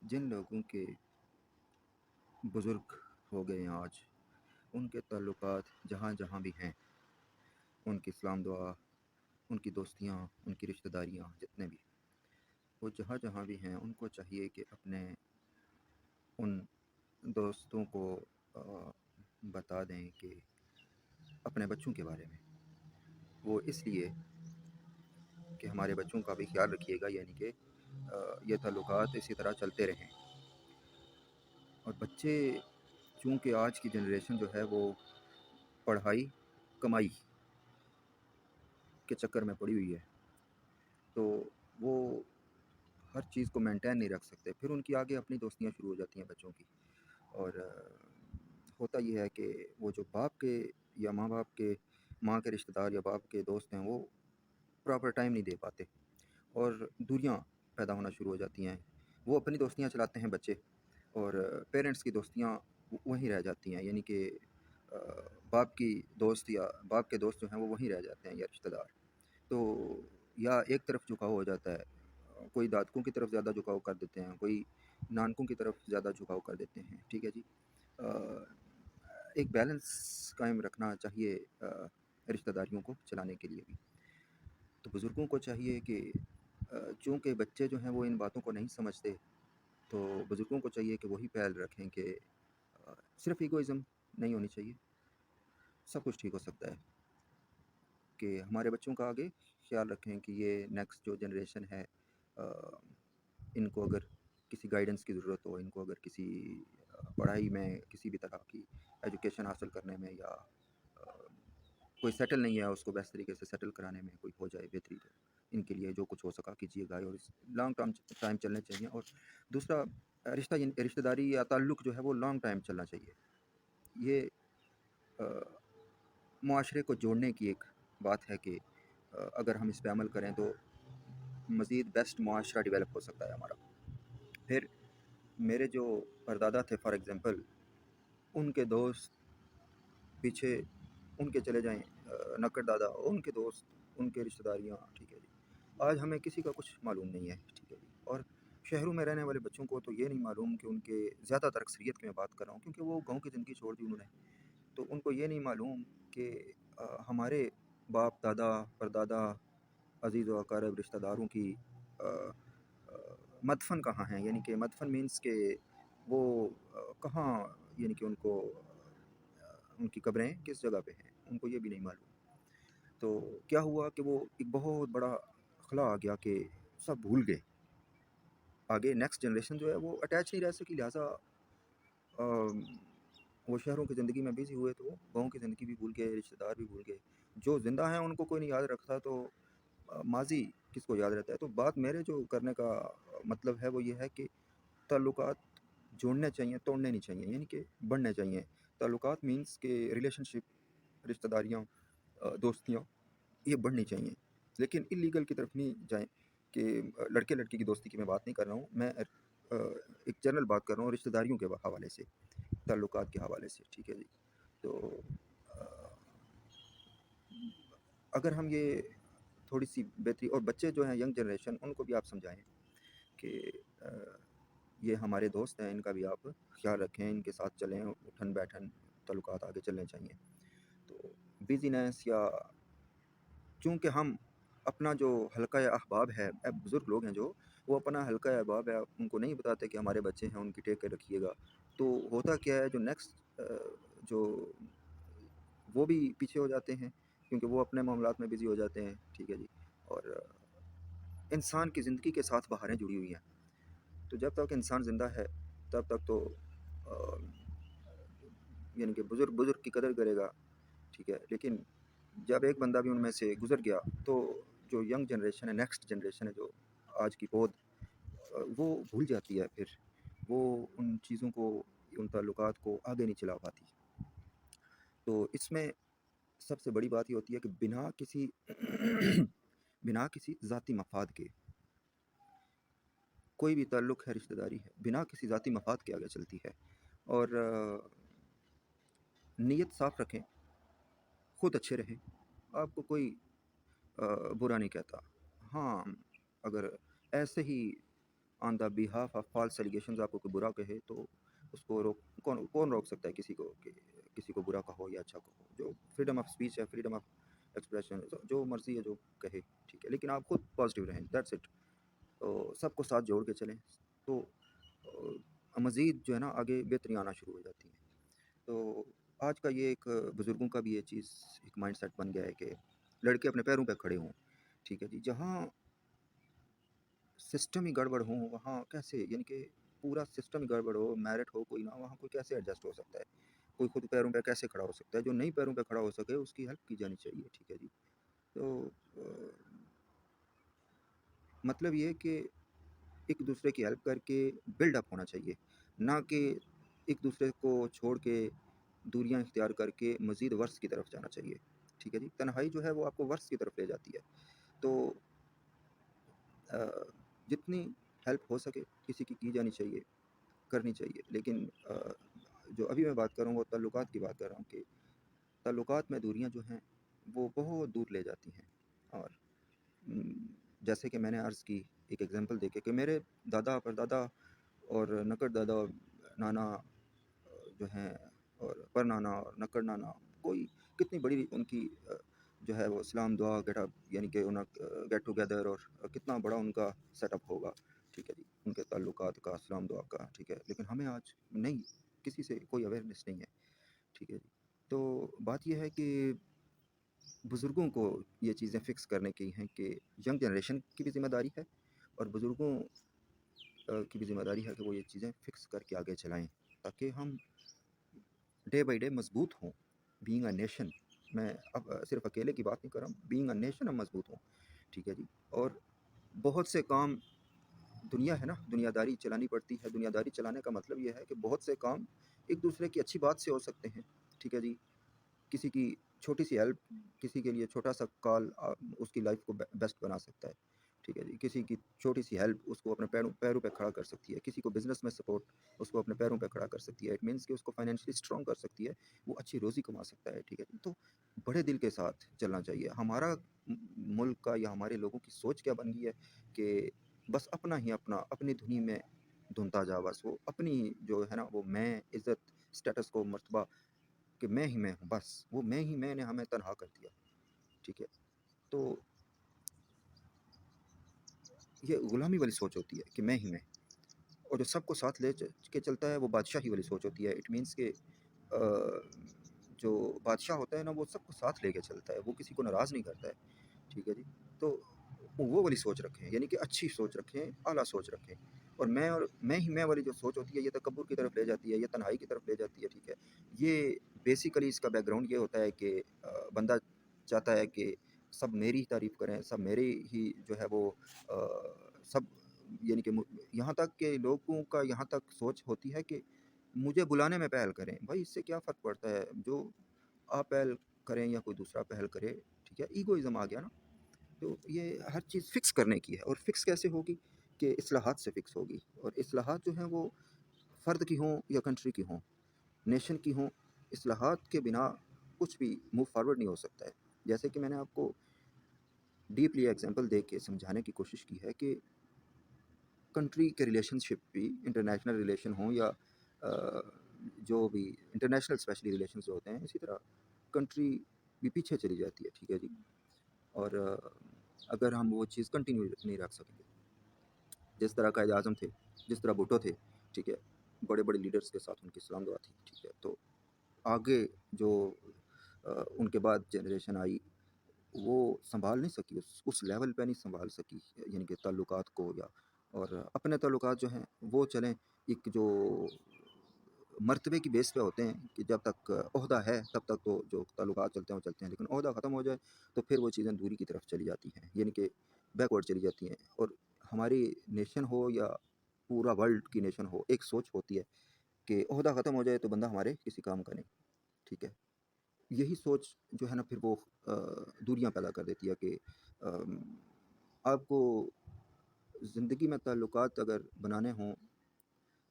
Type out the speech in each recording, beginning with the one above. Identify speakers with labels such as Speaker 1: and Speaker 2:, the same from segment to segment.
Speaker 1: جن لوگوں کے بزرگ ہو گئے ہیں آج، ان کے تعلقات جہاں جہاں بھی ہیں، ان کی اسلام دعا، ان کی دوستیاں، ان کی رشتہ داریاں جتنے بھی، وہ جہاں جہاں بھی ہیں ان کو چاہیے کہ اپنے ان دوستوں کو آ، بتا دیں کہ اپنے بچوں کے بارے میں، وہ اس لیے کہ ہمارے بچوں کا بھی خیال رکھیے گا، یعنی کہ یہ تعلقات اسی طرح چلتے رہیں۔ اور بچے چونکہ آج کی جنریشن جو ہے وہ پڑھائی کمائی کے چکر میں پڑی ہوئی ہے، تو وہ ہر چیز کو مینٹین نہیں رکھ سکتے، پھر ان کی آگے اپنی دوستیاں شروع ہو جاتی ہیں بچوں کی۔ اور ہوتا یہ ہے کہ وہ جو باپ کے یا ماں کے رشتہ دار یا باپ کے دوست ہیں، وہ پراپر ٹائم نہیں دے پاتے اور دوریاں پیدا ہونا شروع ہو جاتی ہیں۔ وہ اپنی دوستیاں چلاتے ہیں بچے، اور پیرنٹس کی دوستیاں وہیں رہ جاتی ہیں، یعنی کہ باپ کی دوست یا باپ کے دوست جو ہیں وہ وہیں رہ جاتے ہیں یا رشتہ دار۔ تو یا ایک طرف جھکاؤ ہو جاتا ہے، کوئی دادکوں کی طرف زیادہ جھکاؤ کر دیتے ہیں، کوئی نانکوں کی طرف زیادہ جھکاؤ کر دیتے ہیں، ٹھیک ہے جی۔ ایک بیلنس قائم رکھنا چاہیے رشتہ داریوں کو چلانے کے لیے بھی۔ تو بزرگوں کو چاہیے کہ چونکہ بچے جو ہیں وہ ان باتوں کو نہیں سمجھتے، تو بزرگوں کو چاہیے کہ وہی پہل رکھیں کہ صرف ایگوئزم نہیں ہونی چاہیے، سب کچھ ٹھیک ہو سکتا ہے، کہ ہمارے بچوں کا آگے خیال رکھیں کہ یہ نیکسٹ جو جنریشن ہے، ان کو اگر کسی گائیڈنس کی ضرورت ہو، ان کو اگر کسی پڑھائی میں کسی بھی طرح کی ایجوکیشن حاصل کرنے میں، یا کوئی سیٹل نہیں ہے اس کو بیسٹ طریقے سے سیٹل کرانے میں کوئی ہو جائے بہتری، تو ان کے لیے جو کچھ ہو سکا کیجیے گا، اور لانگ ٹائم چلنے چاہیے۔ اور دوسرا، رشتہ داری یا تعلق جو ہے وہ لانگ ٹائم چلنا چاہیے۔ یہ معاشرے کو جوڑنے کی ایک بات ہے کہ اگر ہم اس پہ عمل کریں تو مزید بیسٹ معاشرہ ڈیولپ ہو سکتا ہے ہمارا۔ پھر میرے جو پردادا تھے فار ایگزامپل، ان کے دوست پیچھے ان کے چلے جائیں، نکڑ دادا، ان کے دوست، ان کے رشتہ داریاں، ٹھیک ہے جی۔ آج ہمیں کسی کا کچھ معلوم نہیں ہے، ٹھیک ہے جی۔ اور شہروں میں رہنے والے بچوں کو تو یہ نہیں معلوم کہ ان کے، زیادہ تر اکثریت کی میں بات کر رہا ہوں کیونکہ وہ گاؤں کی زندگی چھوڑ دی انہوں نے، تو ان کو یہ نہیں معلوم کہ ہمارے باپ دادا پردادا عزیز و اقارب رشتہ داروں کی مدفن کہاں ہیں، یعنی کہ مدفن مینس کہ وہ کہاں، یعنی کہ ان کو ان کی قبریں کس جگہ پہ ہیں، ان کو یہ بھی نہیں معلوم۔ تو کیا ہوا کہ وہ ایک بہت بڑا خلا آ گیا کہ سب بھول گئے، آگے نیکسٹ جنریشن جو ہے وہ اٹیچ نہیں رہ سکی، لہٰذا وہ شہروں کی زندگی میں بزی ہوئے، تو وہ گاؤں کی زندگی بھی بھول گئے، رشتہ دار بھی بھول گئے۔ جو زندہ ہیں ان کو کوئی نہیں یاد رکھتا، تو ماضی کس کو یاد رہتا ہے۔ تو بات میرے جو کرنے کا مطلب ہے وہ یہ ہے کہ تعلقات جوڑنے چاہیے، توڑنے نہیں چاہیے، یعنی کہ بڑھنے چاہیے۔ تعلقات مینس کہ ریلیشن شپ، رشتہ داریاں، دوستیاں، یہ بڑھنی چاہیے، لیکن اللیگل کی طرف نہیں جائیں کہ لڑکے لڑکی کی دوستی کی میں بات نہیں کر رہا ہوں، میں ایک جنرل بات کر رہا ہوں رشتہ داریوں کے حوالے سے، تعلقات کے حوالے سے، ٹھیک ہے جی۔ تو اگر ہم یہ تھوڑی سی بہتری، اور بچے جو ہیں ینگ جنریشن، ان کو بھی آپ سمجھائیں کہ یہ ہمارے دوست ہیں، ان کا بھی آپ خیال رکھیں، ان کے ساتھ چلیں، اٹھن بیٹھن تعلقات آگے چلنے چاہیے۔ تو بیزینس، یا چونکہ ہم اپنا جو حلقہ احباب ہے، بزرگ لوگ ہیں جو، وہ اپنا حلقہ احباب ہے، ان کو نہیں بتاتے کہ ہمارے بچے ہیں، ان کی ٹیک کر رکھیے گا۔ تو ہوتا کیا ہے، جو نیکسٹ جو وہ بھی پیچھے ہو جاتے ہیں کیونکہ وہ اپنے معاملات میں بزی ہو جاتے ہیں، ٹھیک ہے جی۔ اور انسان کی زندگی کے ساتھ بہاریں جڑی ہوئی ہیں، تو جب تک انسان زندہ ہے تب تک تو یعنی کہ بزرگ کی قدر کرے گا، ٹھیک ہے۔ لیکن جب ایک بندہ بھی ان میں سے گزر گیا تو جو ینگ جنریشن ہے، نیکسٹ جنریشن ہے جو آج کی پود، وہ بھول جاتی ہے، پھر وہ ان چیزوں کو، ان تعلقات کو آگے نہیں چلا پاتی۔ تو اس میں سب سے بڑی بات یہ ہوتی ہے کہ بنا کسی ذاتی مفاد کے کوئی بھی تعلق ہے، رشتہ داری ہے، بنا کسی ذاتی مفاد کے آگے چلتی ہے۔ اور نیت صاف رکھیں، خود اچھے رہیں، آپ کو کوئی برا نہیں کہتا۔ ہاں، اگر ایسے ہی آن the behalf of false allegations آپ کو کوئی برا کہے تو اس کو کون روک سکتا ہے کسی کو کہ کسی کو برا کہو یا اچھا کہو؟ جو فریڈم آف اسپیچ ہے، فریڈم آف ایکسپریشن، جو مرضی ہے جو کہے، ٹھیک ہے، لیکن آپ خود پازیٹیو رہیں، دیٹس اٹ. تو سب کو ساتھ جوڑ کے چلیں تو مزید جو ہے نا آگے بہتری آنا شروع ہو جاتی ہیں. تو آج کا یہ ایک بزرگوں کا بھی یہ چیز ایک مائنڈ سیٹ بن گیا ہے کہ لڑکے اپنے پیروں پہ کھڑے ہوں، ٹھیک ہے جی. جہاں سسٹم ہی گڑبڑ ہوں وہاں کیسے، یعنی کہ پورا سسٹم ہی گڑبڑ ہو، میرٹ ہو کوئی نہ، وہاں کوئی کیسے ایڈجسٹ ہو سکتا ہے؟ کوئی خود پیروں پہ کیسے کھڑا ہو سکتا ہے؟ جو نہیں پیروں پہ کھڑا ہو سکے اس کی ہیلپ کی جانی چاہیے، ٹھیک ہے جی. تو مطلب یہ کہ ایک دوسرے کی ہیلپ کر کے بلڈ اپ ہونا چاہیے، نہ کہ ایک دوسرے کو چھوڑ کے دوریاں اختیار کر کے مزید ورث کی طرف جانا چاہیے، ٹھیک ہے جی. تنہائی جو ہے وہ آپ کو ورث کی طرف لے جاتی ہے. تو جتنی ہیلپ ہو سکے کسی کی جانی چاہیے، کرنی چاہیے. لیکن جو ابھی میں بات کر رہا ہوں وہ تعلقات کی بات کر رہا ہوں کہ تعلقات میں دوریاں جو ہیں وہ بہت دور لے جاتی ہیں. اور جیسے کہ میں نے عرض کی ایک ایگزامپل دے کے کہ میرے دادا پردادا اور نکڑ دادا اور نانا جو ہیں اور پر نانا اور نکڑ نانا، کوئی کتنی بڑی ان کی جو ہے وہ اسلام دعا گیٹ اپ، یعنی کہ گیٹ ٹوگیدر، اور کتنا بڑا ان کا سیٹ اپ ہوگا، ٹھیک ہے جی، ان کے تعلقات کا، اسلام دعا کا، ٹھیک ہے. لیکن ہمیں آج نہیں، کسی سے کوئی اویئرنیس نہیں ہے، ٹھیک ہے جی. تو بات یہ ہے کہ بزرگوں کو یہ چیزیں فکس کرنے کی ہیں کہ ینگ جنریشن کی بھی ذمہ داری ہے اور بزرگوں کی بھی ذمہ داری ہے کہ وہ یہ چیزیں فکس کر کے آگے چلائیں تاکہ ہم ڈے بائی ڈے مضبوط ہوں. بینگ اے نیشن، میں اب صرف اکیلے کی بات نہیں کر رہا ہوں، بینگ اے نیشن ہم مضبوط ہوں، ٹھیک ہے جی. اور بہت سے کام، دنیا ہے نا، دنیا داری چلانی پڑتی ہے. دنیا داری چلانے کا مطلب یہ ہے کہ بہت سے کام ایک دوسرے کی اچھی بات سے ہو سکتے ہیں، ٹھیک ہے جی. کسی کی چھوٹی سی ہیلپ کسی کے لیے چھوٹا سا کال اس کی لائف کو بیسٹ بنا سکتا ہے، ٹھیک ہے جی. کسی کی چھوٹی سی ہیلپ اس کو اپنے پیروں پہ کھڑا کر سکتی ہے. کسی کو بزنس میں سپورٹ اس کو اپنے پیروں پہ کھڑا کر سکتی ہے. اٹ مینس کہ اس کو فائنینشلی اسٹرانگ کر سکتی ہے، وہ اچھی روزی کما سکتا ہے، ٹھیک ہے جی. تو بڑے دل کے ساتھ چلنا چاہیے. ہمارا ملک کا یا ہمارے لوگوں کی سوچ کیا بن گئی ہے کہ بس اپنا ہی اپنا، اپنی دھنی میں دھنتا جا، بس وہ اپنی جو ہے نا وہ میں، عزت، اسٹیٹس کو، مرتبہ، کہ میں ہی میں ہوں، بس وہ میں ہی میں نے ہمیں تنہا کر دیا، ٹھیک ہے. تو یہ غلامی والی سوچ ہوتی ہے کہ میں ہی میں، اور جو سب کو ساتھ لے کے چلتا ہے وہ بادشاہی والی سوچ ہوتی ہے. اٹ مینس کہ جو بادشاہ ہوتا ہے نا وہ سب کو ساتھ لے کے چلتا ہے، وہ کسی کو ناراض نہیں کرتا ہے، ٹھیک ہے جی. تو وہ والی سوچ رکھیں، یعنی کہ اچھی سوچ رکھیں، اعلیٰ سوچ رکھیں. اور میں ہی میں والی جو سوچ ہوتی ہے یہ تکبر کی طرف لے جاتی ہے، یہ تنہائی کی طرف لے جاتی ہے، ٹھیک ہے. یہ بیسیکلی اس کا بیک گراؤنڈ یہ ہوتا ہے کہ بندہ چاہتا ہے کہ سب میری ہی تعریف کریں، سب میری ہی جو ہے وہ سب، یعنی کہ یہاں تک کہ لوگوں کا یہاں تک سوچ ہوتی ہے کہ مجھے بلانے میں پہل کریں. بھائی اس سے کیا فرق پڑتا ہے، جو آپ پہل کریں یا کوئی دوسرا پہل کرے، ٹھیک ہے. ایگوئزم آ گیا نا. تو یہ ہر چیز فکس کرنے کی ہے. اور فکس کیسے ہوگی؟ کہ اصلاحات سے فکس ہوگی. اور اصلاحات جو ہیں وہ فرد کی ہوں یا کنٹری کی ہوں، نیشن کی ہوں، اصلاحات کے بنا کچھ بھی موو فارورڈ نہیں ہو سکتا ہے. جیسے کہ میں نے آپ کو ڈیپلی ایگزامپل دے کے سمجھانے کی کوشش کی ہے کہ کنٹری کے ریلیشن شپ بھی، انٹرنیشنل ریلیشن ہوں یا جو بھی انٹرنیشنل اسپیشلی ریلیشنز ہوتے ہیں، اسی طرح کنٹری بھی پیچھے چلی جاتی ہے، ٹھیک ہے جی. اور اگر ہم وہ چیز کنٹینیو نہیں رکھ سکیں گے، جس طرح قائد اعظم تھے، جس طرح بھٹو تھے، ٹھیک ہے، بڑے بڑے لیڈرز کے ساتھ ان کی اسلام دعا تھی، ٹھیک ہے. تو آگے جو ان کے بعد جنریشن آئی وہ سنبھال نہیں سکی، اس لیول پہ نہیں سنبھال سکی، یعنی کہ تعلقات کو، یا اور اپنے تعلقات جو ہیں وہ چلیں ایک جو مرتبے کی بیس پہ ہوتے ہیں کہ جب تک عہدہ ہے تب تک تو جو تعلقات چلتے ہیں وہ چلتے ہیں، لیکن عہدہ ختم ہو جائے تو پھر وہ چیزیں دوری کی طرف چلی جاتی ہیں، یعنی کہ بیکورڈ چلی جاتی ہیں. اور ہماری نیشن ہو یا پورا ورلڈ کی نیشن ہو، ایک سوچ ہوتی ہے کہ عہدہ ختم ہو جائے تو بندہ ہمارے کسی کام کا نہیں، ٹھیک ہے. یہی سوچ جو ہے نا پھر وہ دوریاں پیدا کر دیتی ہے کہ آپ کو زندگی میں تعلقات اگر بنانے ہوں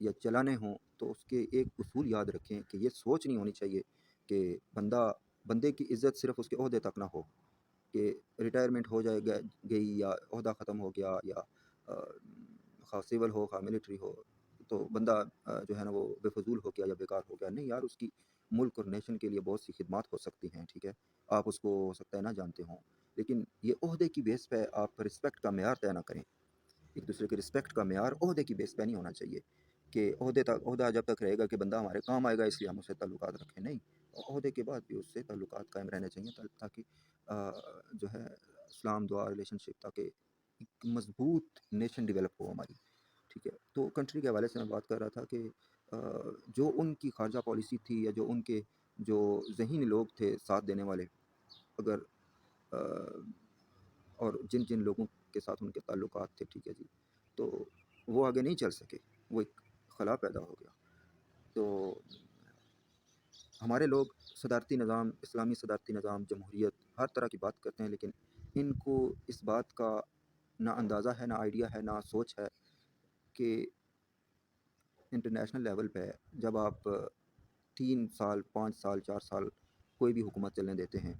Speaker 1: یا چلانے ہوں تو اس کے ایک اصول یاد رکھیں کہ یہ سوچ نہیں ہونی چاہیے کہ بندے کی عزت صرف اس کے عہدے تک نہ ہو، کہ ریٹائرمنٹ ہو جائے گئی یا عہدہ ختم ہو گیا یا خواہ سول ہو خواہ ملٹری ہو، تو بندہ جو ہے نا وہ بے فضول ہو گیا یا بیکار ہو گیا نہیں یار، اس کی ملک اور نیشن کے لیے بہت سی خدمات ہو سکتی ہیں، ٹھیک ہے، آپ اس کو ہو سکتا ہے نہ جانتے ہوں، لیکن یہ عہدے کی بیس پہ آپ رسپیکٹ کا معیار طے نہ کریں، ایک دوسرے کے رسپیکٹ کا معیار عہدے کی بیس پہ نہیں ہونا چاہیے کہ عہدہ جب تک رہے گا کہ بندہ ہمارے کام آئے گا اس لیے ہم اس سے تعلقات رکھیں، نہیں، عہدے کے بعد بھی اس سے تعلقات قائم رہنے چاہیے تاکہ جو ہے اسلام دعا ریلیشن شپ، تاکہ ایک مضبوط نیشن ڈیولپ ہو ہماری، ٹھیک ہے۔ تو کنٹری کے حوالے سے میں بات کر رہا تھا کہ جو ان کی خارجہ پالیسی تھی یا جو ان کے جو ذہین لوگ تھے ساتھ دینے والے، اگر اور جن جن لوگوں کے ساتھ ان کے تعلقات تھے، ٹھیک ہے جی، تو وہ آگے نہیں چل سکے، وہ ایک خلا پیدا ہو گیا۔ تو ہمارے لوگ صدارتی نظام، اسلامی صدارتی نظام، جمہوریت، ہر طرح کی بات کرتے ہیں، لیکن ان کو اس بات کا نہ اندازہ ہے، نہ آئیڈیا ہے، نہ سوچ ہے کہ انٹرنیشنل لیول پہ جب آپ 3 سال 5 سال 4 سال کوئی بھی حکومت چلنے دیتے ہیں،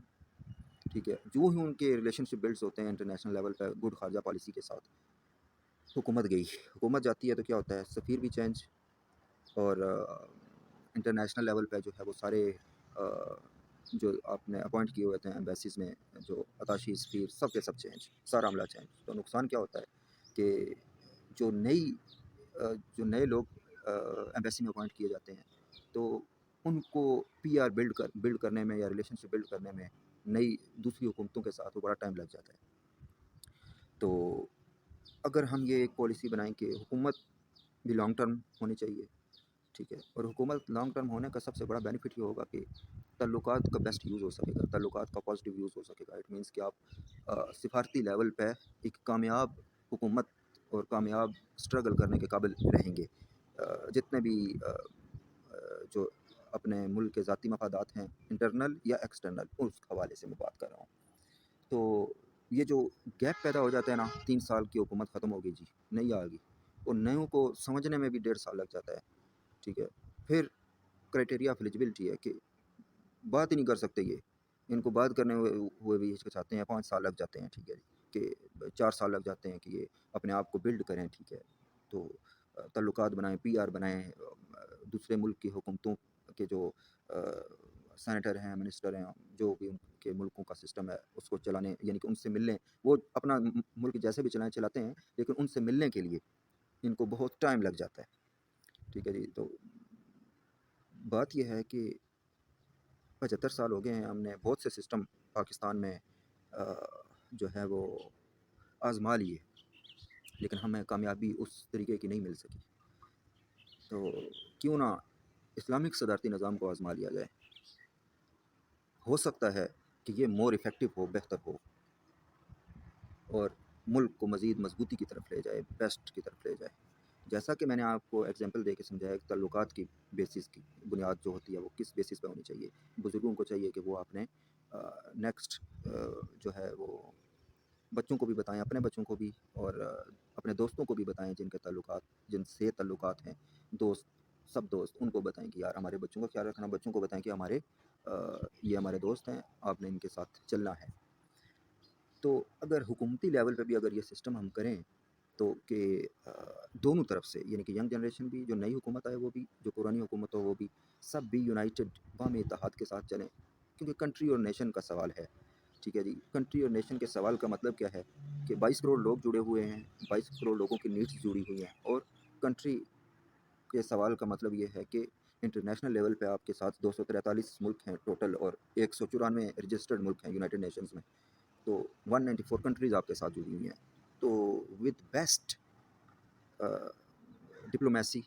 Speaker 1: ٹھیک ہے، جو ہی ان کے ریلیشن شپ بلڈس ہوتے ہیں انٹرنیشنل لیول پہ گڈ خارجہ پالیسی کے ساتھ، حکومت گئی، حکومت جاتی ہے تو کیا ہوتا ہے، سفیر بھی چینج، اور انٹرنیشنل لیول پہ جو ہے وہ سارے جو آپ نے اپوائنٹ کیے ہوئے تھے ایمبیسیز میں، جو اتاشی سفیر، سب کے سب چینج، سارا عملہ چینج۔ تو نقصان کیا ہوتا ہے کہ جو نئے لوگ ایمبیسی میں اپوائنٹ کیے جاتے ہیں، تو ان کو پی آر بلڈ کرنے میں یا ریلیشن شپ بلڈ کرنے میں نئی دوسری حکومتوں کے ساتھ وہ بڑا ٹائم لگ جاتا ہے۔ تو اگر ہم یہ ایک پالیسی بنائیں کہ حکومت بھی لانگ ٹرم ہونی چاہیے، ٹھیک ہے، اور حکومت لانگ ٹرم ہونے کا سب سے بڑا بینیفٹ یہ ہوگا کہ تعلقات کا بیسٹ یوز ہو سکے گا، تعلقات کا پازیٹیو یوز ہو سکے گا۔ اٹ مینس کہ آپ سفارتی لیول پہ ایک کامیاب حکومت اور کامیاب اسٹرگل کرنے کے قابل رہیں گے۔ جتنے بھی جو اپنے ملک کے ذاتی مفادات ہیں، انٹرنل یا ایکسٹرنل، اس حوالے سے میں بات کر رہا ہوں۔ تو یہ جو گیپ پیدا ہو جاتا ہے نا، 3 سال کی حکومت ختم ہو گئی جی، نہیں آ گئی، اور نیوں کو سمجھنے میں بھی 1.5 سال لگ جاتا ہے، ٹھیک ہے۔ پھر کرائٹیریا آف ایلیجبلٹی ہے کہ بات ہی نہیں کر سکتے یہ، ان کو بات کرنے ہوئے بھی ہچکچاتے ہیں، 5 سال لگ جاتے ہیں، ٹھیک ہے جی، کہ 4 سال لگ جاتے ہیں کہ یہ اپنے آپ کو بلڈ کریں، ٹھیک ہے، تو تعلقات بنائیں، پی آر بنائیں، دوسرے ملک کی حکومتوں کے جو سینیٹر ہیں، منسٹر ہیں، جو بھی ان کے ملکوں کا سسٹم ہے اس کو چلانے، یعنی کہ ان سے ملنے، وہ اپنا ملک جیسے بھی چلاتے ہیں، لیکن ان سے ملنے کے لیے ان کو بہت ٹائم لگ جاتا ہے، ٹھیک ہے جی۔ تو بات یہ ہے کہ 75 سال ہو گئے ہیں، ہم نے بہت سے سسٹم پاکستان میں جو ہے وہ آزما لیے، لیکن ہمیں کامیابی اس طریقے کی نہیں مل سکی۔ تو کیوں نہ اسلامک صدارتی نظام کو آزما لیا جائے، ہو سکتا ہے کہ یہ مور افیکٹو ہو، بہتر ہو، اور ملک کو مزید مضبوطی کی طرف لے جائے، بیسٹ کی طرف لے جائے۔ جیسا کہ میں نے آپ کو ایگزامپل دے کے سمجھایا کہ تعلقات کی بیسس کی بنیاد جو ہوتی ہے وہ کس بیسس پہ ہونی چاہیے۔ بزرگوں کو چاہیے کہ وہ اپنے نیکسٹ جو ہے وہ بچوں کو بھی بتائیں، اپنے بچوں کو بھی، اور اپنے دوستوں کو بھی بتائیں، جن سے تعلقات ہیں، دوست، سب دوست، ان کو بتائیں کہ یار ہمارے بچوں کا خیال رکھنا، بچوں کو بتائیں کہ یہ ہمارے دوست ہیں، آپ نے ان کے ساتھ چلنا ہے۔ تو اگر حکومتی لیول پہ بھی اگر یہ سسٹم ہم کریں تو کہ دونوں طرف سے، یعنی کہ ینگ جنریشن بھی، جو نئی حکومت آئے وہ بھی، جو پرانی حکومت ہو وہ بھی، سب بھی یونائٹڈ باہمی اتحاد کے ساتھ چلیں، کیونکہ کنٹری اور نیشن کا سوال ہے، ٹھیک ہے جی۔ کنٹری اور نیشن کے سوال کا مطلب کیا ہے کہ 22 کروڑ لوگ جڑے ہوئے ہیں، 22 کروڑ لوگوں کی نیڈس جڑی ہوئی ہیں، اور کنٹری کے سوال کا مطلب یہ ہے کہ انٹرنیشنل لیول پہ آپ کے ساتھ 243 ملک ہیں ٹوٹل، اور 194 رجسٹرڈ ملک ہیں یونائٹڈ نیشنز میں، تو 194 کنٹریز آپ کے ساتھ جڑی ہوئی ہیں۔ تو ود بیسٹ ڈپلومیسی